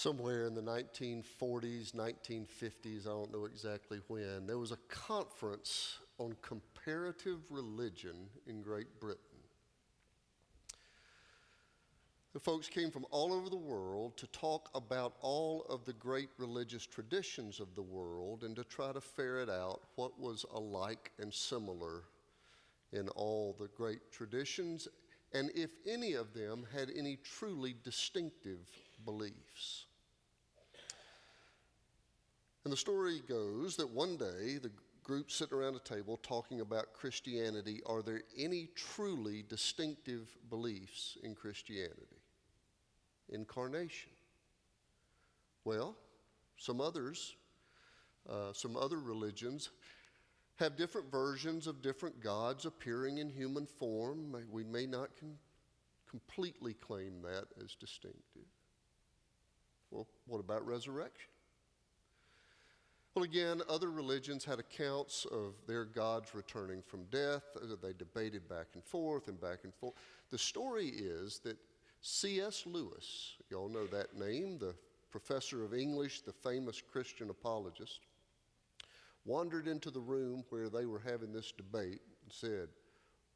Somewhere in the 1940s, 1950s, I don't know exactly when, there was a conference on comparative religion in Great Britain. The folks came from all over the world to talk about all of the great religious traditions of the world and to try to ferret out what was alike and similar in all the great traditions, and if any of them had any truly distinctive beliefs. And the story goes that one day the group sitting around a table talking about Christianity, are there any truly distinctive beliefs in Christianity? Incarnation. Well, some other religions have different versions of different gods appearing in human form. We may not completely claim that as distinctive. Well, what about resurrection? Well, again, other religions had accounts of their gods returning from death. They debated back and forth and back and forth. The story is that C.S. Lewis, you all know that name, the professor of English, the famous Christian apologist, wandered into the room where they were having this debate and said,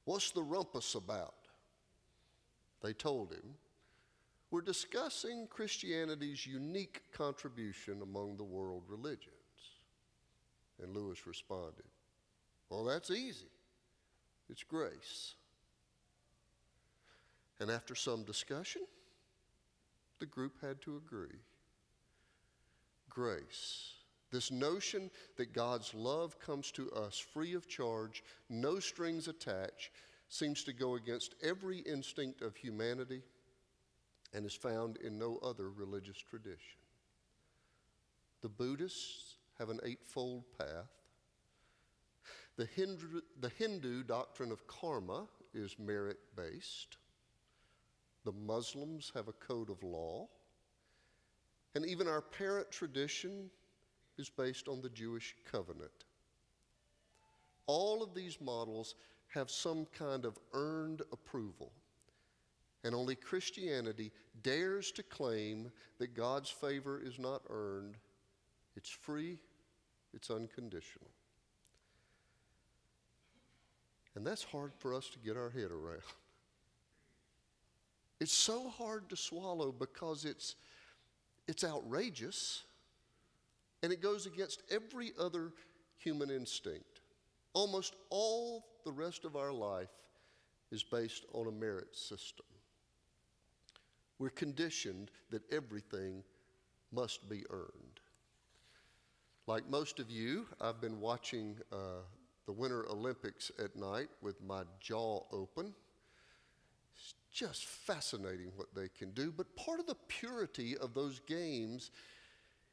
"What's the rumpus about?" They told him, "We're discussing Christianity's unique contribution among the world religions." And Lewis responded, "Well, that's easy. It's grace." And after some discussion, the group had to agree. Grace, this notion that God's love comes to us free of charge, no strings attached, seems to go against every instinct of humanity and is found in no other religious tradition. The Buddhists have an eightfold path. The Hindu doctrine of karma is merit-based. The Muslims have a code of law. And even our parent tradition is based on the Jewish covenant. All of these models have some kind of earned approval. And only Christianity dares to claim that God's favor is not earned. It's free, it's unconditional. And that's hard for us to get our head around. It's so hard to swallow because it's outrageous and it goes against every other human instinct. Almost all the rest of our life is based on a merit system. We're conditioned that everything must be earned. Like most of you, I've been watching the Winter Olympics at night with my jaw open. It's just fascinating what they can do. But part of the purity of those games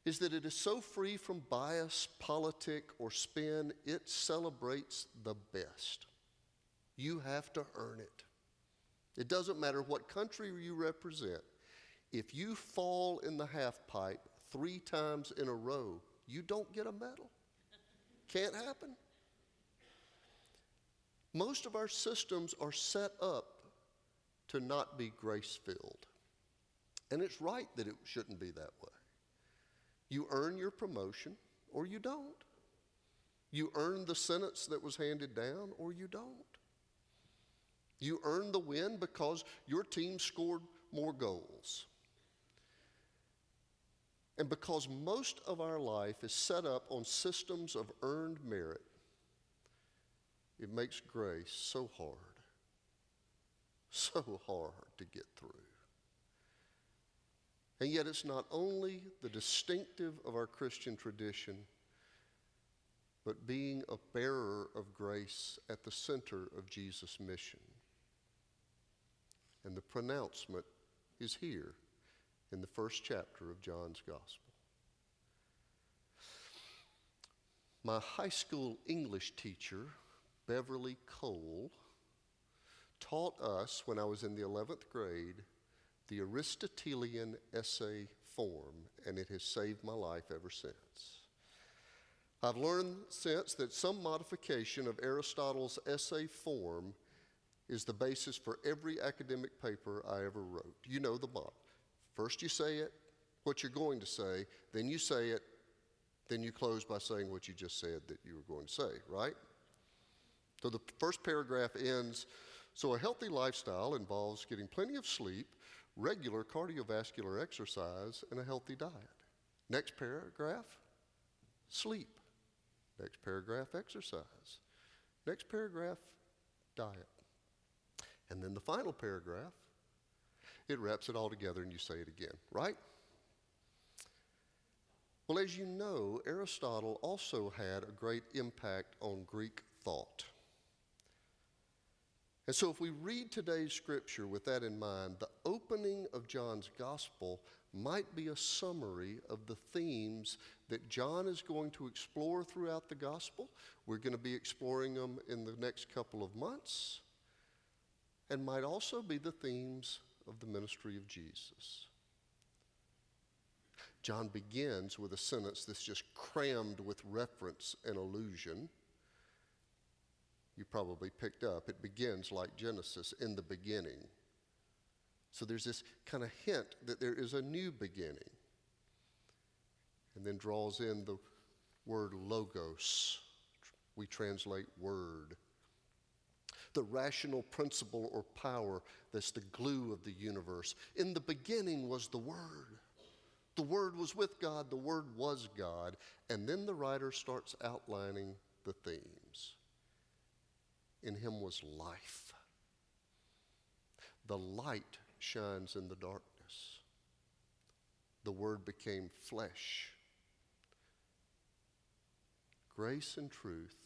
is that it is so free from bias, politic, or spin, it celebrates the best. You have to earn it. It doesn't matter what country you represent. If you fall in the half pipe 3 times in a row, you don't get a medal. Can't happen. Most of our systems are set up to not be grace-filled. And it's right that it shouldn't be that way. You earn your promotion or you don't. You earn the sentence that was handed down or you don't. You earn the win because your team scored more goals. And because most of our life is set up on systems of earned merit, it makes grace so hard to get through. And yet it's not only the distinctive of our Christian tradition, but being a bearer of grace at the center of Jesus' mission. And the pronouncement is here in the first chapter of John's Gospel. My high school English teacher, Beverly Cole, taught us when I was in the 11th grade the Aristotelian essay form, and it has saved my life ever since. I've learned since that some modification of Aristotle's essay form is the basis for every academic paper I ever wrote. You know the model. First you say it, what you're going to say, then you say it, then you close by saying what you just said that you were going to say, right? So the first paragraph ends, so a healthy lifestyle involves getting plenty of sleep, regular cardiovascular exercise, and a healthy diet. Next paragraph, sleep. Next paragraph, exercise. Next paragraph, diet. And then the final paragraph, it wraps it all together and you say it again, right? Well, as you know, Aristotle also had a great impact on Greek thought. And so if we read today's scripture with that in mind, the opening of John's gospel might be a summary of the themes that John is going to explore throughout the gospel. We're going to be exploring them in the next couple of months, and might also be the themes of the ministry of Jesus. John begins with a sentence that's just crammed with reference and allusion. You probably picked up, it begins like Genesis, in the beginning. So there's this kind of hint that there is a new beginning. And then draws in the word logos. We translate word. The rational principle or power that's the glue of the universe. In the beginning was the Word. The Word was with God, the Word was God. And then the writer starts outlining the themes. In him was life. The light shines in the darkness. The Word became flesh. Grace and truth,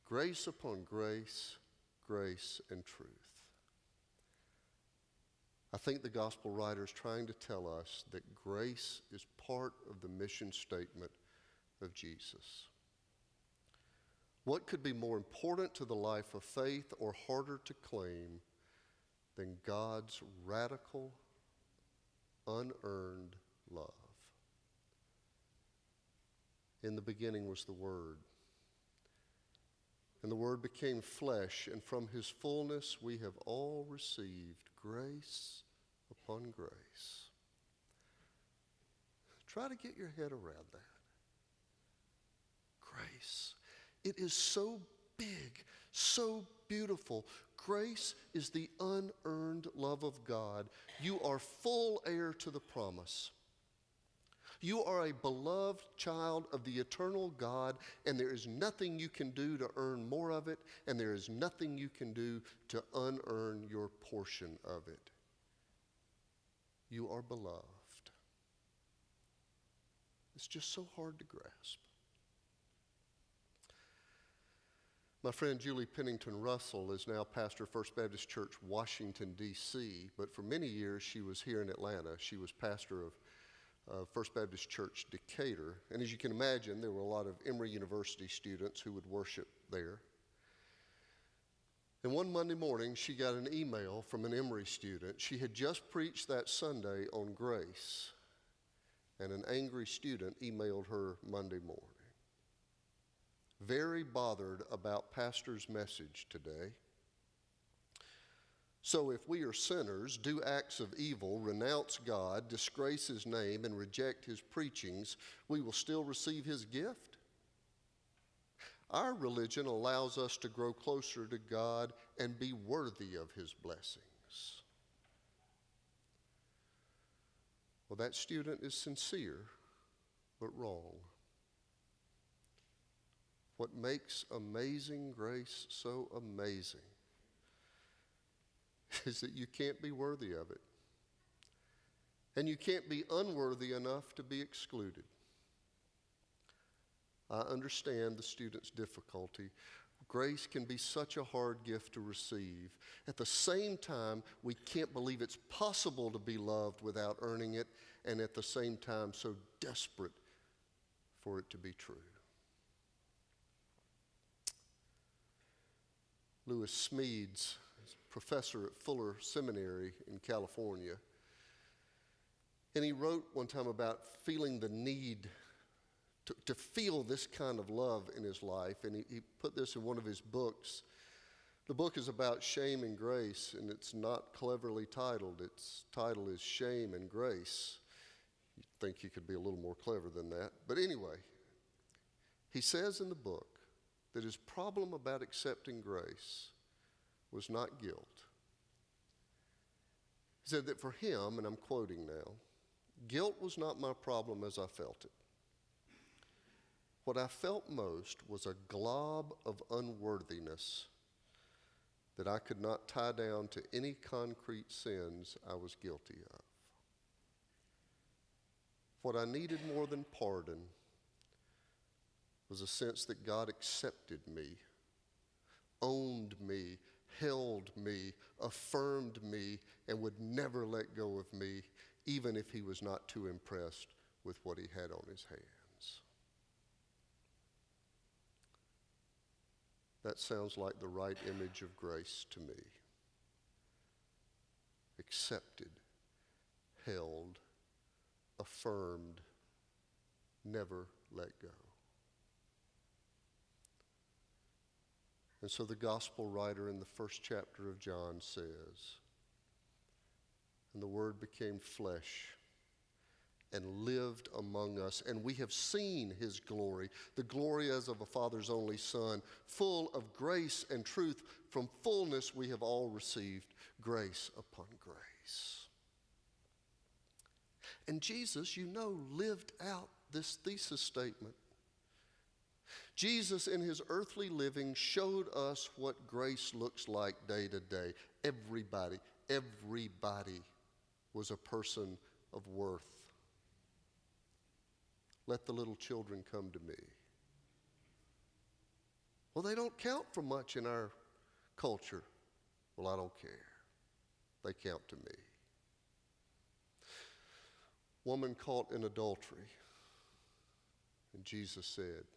grace upon grace, grace and truth. I think the gospel writer is trying to tell us that grace is part of the mission statement of Jesus. What could be more important to the life of faith or harder to claim than God's radical, unearned love? In the beginning was the Word, and the Word became flesh, and from his fullness we have all received grace upon grace. Try to get your head around that. Grace. It is so big, so beautiful. Grace is the unearned love of God. You are full heir to the promise. You are a beloved child of the eternal God, and there is nothing you can do to earn more of it, and there is nothing you can do to unearn your portion of it. You are beloved. It's just so hard to grasp. My friend Julie Pennington Russell is now pastor of First Baptist Church, Washington, D.C., but for many years she was here in Atlanta. She was pastor of First Baptist Church, Decatur. And as you can imagine, there were a lot of Emory University students who would worship there. And one Monday morning, she got an email from an Emory student. She had just preached that Sunday on grace, and an angry student emailed her Monday morning. Very bothered about pastor's message today. So if we are sinners, do acts of evil, renounce God, disgrace his name, and reject his preachings, we will still receive his gift? Our religion allows us to grow closer to God and be worthy of his blessings. Well, that student is sincere, but wrong. What makes Amazing Grace so amazing is that you can't be worthy of it. And you can't be unworthy enough to be excluded. I understand the student's difficulty. Grace can be such a hard gift to receive. At the same time, we can't believe it's possible to be loved without earning it, and at the same time, so desperate for it to be true. Lewis Smedes, professor at Fuller Seminary in California, and he wrote one time about feeling the need to feel this kind of love in his life, and he put this in one of his books. The book is about shame and grace, and it's not cleverly titled. Its title is Shame and Grace. think he could be a little more clever than that. But anyway, he says in the book that his problem about accepting grace was not guilt. He said that for him, and I'm quoting now, guilt was not my problem as I felt it. What I felt most was a glob of unworthiness that I could not tie down to any concrete sins I was guilty of. What I needed more than pardon was a sense that God accepted me, owned me, held me, affirmed me, and would never let go of me, even if he was not too impressed with what he had on his hands. That sounds like the right image of grace to me. Accepted, held, affirmed, never let go. And so the gospel writer in the first chapter of John says, "And the Word became flesh and lived among us, and we have seen his glory, the glory as of a Father's only Son, full of grace and truth. From fullness we have all received grace upon grace." And Jesus, lived out this thesis statement. Jesus, in his earthly living, showed us what grace looks like day to day. Everybody was a person of worth. Let the little children come to me. Well, they don't count for much in our culture. Well, I don't care. They count to me. Woman caught in adultery. And Jesus said,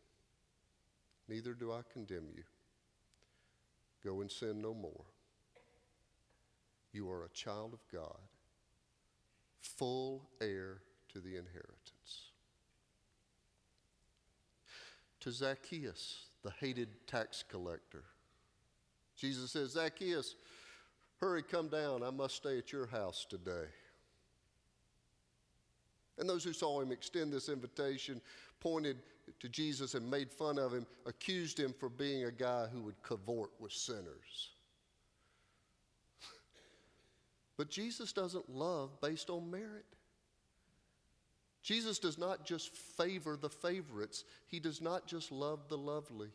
"Neither do I condemn you. Go and sin no more. You are a child of God, full heir to the inheritance." To Zacchaeus, the hated tax collector, Jesus says, "Zacchaeus, hurry, come down. I must stay at your house today." And those who saw him extend this invitation pointed to Jesus and made fun of him, accused him for being a guy who would cavort with sinners. But Jesus doesn't love based on merit. Jesus does not just favor the favorites. He does not just love the lovely.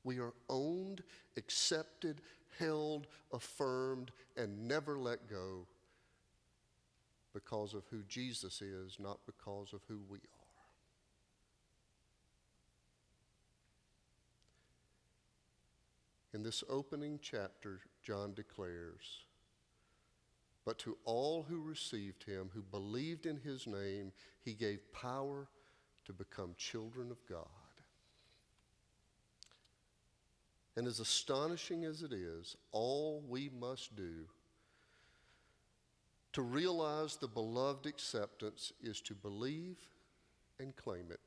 We are owned, accepted, held, affirmed, and never let go because of who Jesus is, not because of who we are. In this opening chapter, John declares, "But to all who received him, who believed in his name, he gave power to become children of God." And as astonishing as it is, all we must do to realize the beloved acceptance is to believe and claim it.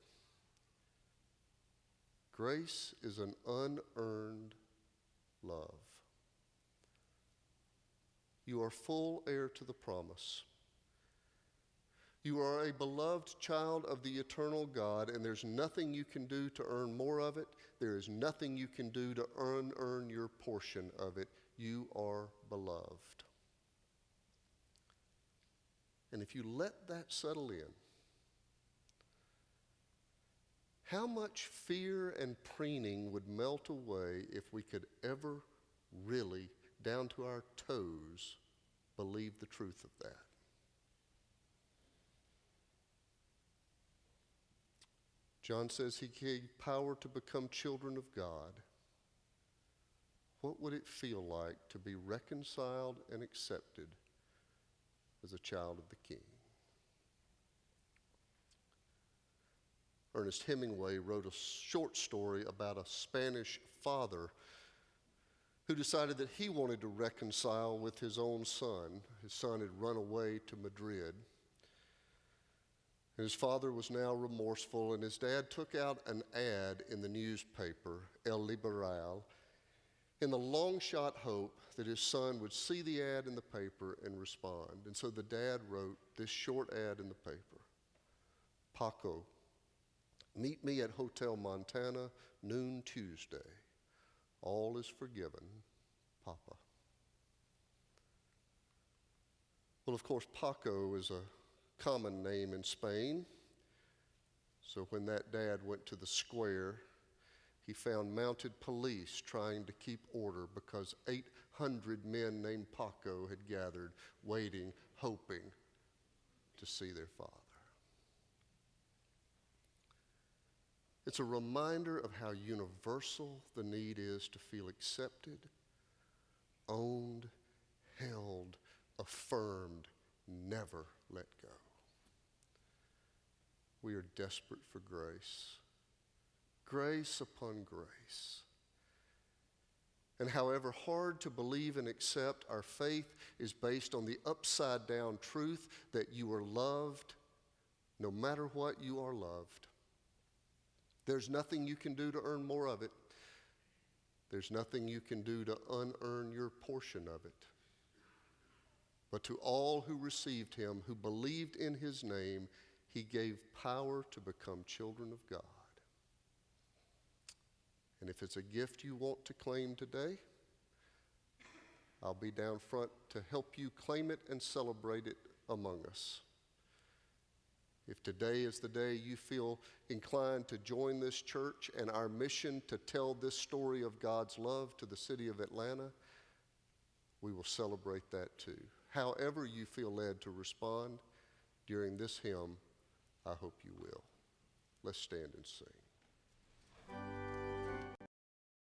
Grace is an unearned love. You are full heir to the promise. You are a beloved child of the eternal God, and there's nothing you can do to earn more of it. There is nothing you can do to unearn your portion of it. You are beloved. And if you let that settle in, how much fear and preening would melt away if we could ever really, down to our toes, believe the truth of that. John says he gave power to become children of God. What would it feel like to be reconciled and accepted as a child of the King? Ernest Hemingway wrote a short story about a Spanish father who decided that he wanted to reconcile with his own son. His son had run away to Madrid. And his father was now remorseful, and his dad took out an ad in the newspaper, El Liberal, in the long shot hope that his son would see the ad in the paper and respond. And so the dad wrote this short ad in the paper. Paco, meet me at Hotel Montana, noon Tuesday. All is forgiven, Papa. Well, of course, Paco is a common name in Spain. So when that dad went to the square, he found mounted police trying to keep order because 800 men named Paco had gathered, waiting, hoping to see their father. It's a reminder of how universal the need is to feel accepted, owned, held, affirmed, never let go. We are desperate for grace. Grace upon grace. And however hard to believe and accept, our faith is based on the upside down truth that you are loved no matter what. You are loved. There's nothing you can do to earn more of it. There's nothing you can do to unearn your portion of it. But to all who received him, who believed in his name, he gave power to become children of God. And if it's a gift you want to claim today, I'll be down front to help you claim it and celebrate it among us. If today is the day you feel inclined to join this church and our mission to tell this story of God's love to the city of Atlanta, we will celebrate that too. However you feel led to respond during this hymn, I hope you will. Let's stand and sing.